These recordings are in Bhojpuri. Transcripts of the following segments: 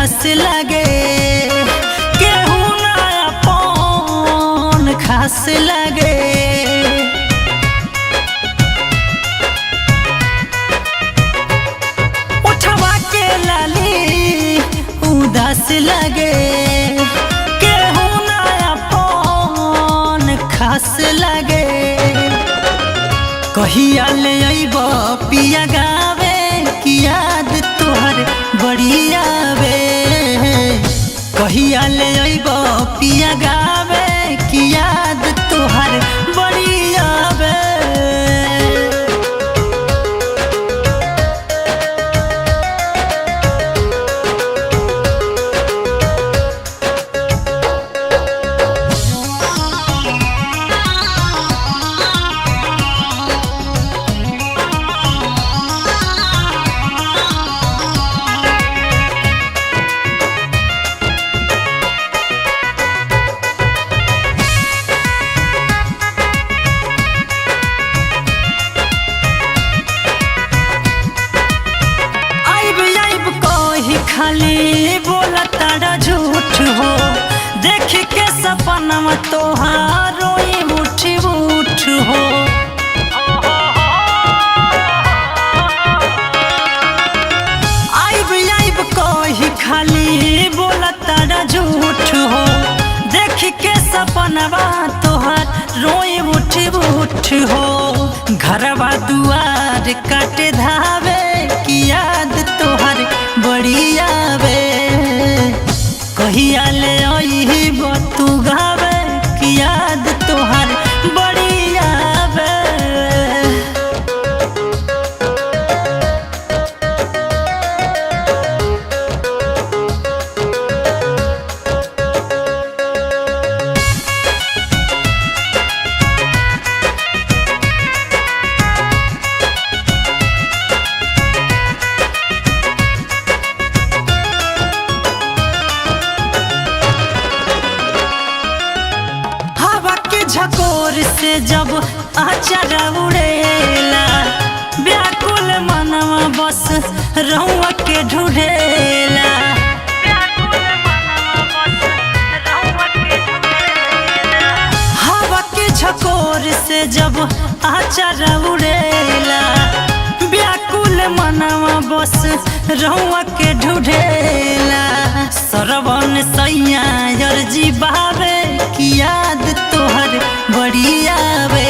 उदास लगे, केहू ना अपन खास लगे। उठवा के लाली उदास लगे, केहू ना अपन खास लगे। कहिया ले अइबो पिया गावे की याद तोहर बड़ी आवे। कहिया ले अइबो पिया गावे की याद तोहर बड़ी आवे। खाली बोला तारा झूठ हो, देख के सपना तोहार रोई उठ उठ हो। आइब आइब कही खाली बोला तारा झूठ हो, देख के सपना तोहार रोई उठ उठ हो। घरवा दुआर काटे धावे की याद तोहर बड़ी आवे। कहिया ले अइबो तू गावे की याद तोहर बड़ी आवे। झकोर से जब आचार उड़ेला, व्याकुल मनवा बस रहुआ के ढूंढेला। हवा के झकोर से जब आचार उड़ेला, व्याकुल मनवा बस रहुआ के ढूंढेला। सरवन सैया अर्जी बावे की याद तोहर बड़ी आवे।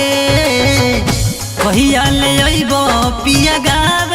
कहिया ले अइबो पिया गावे।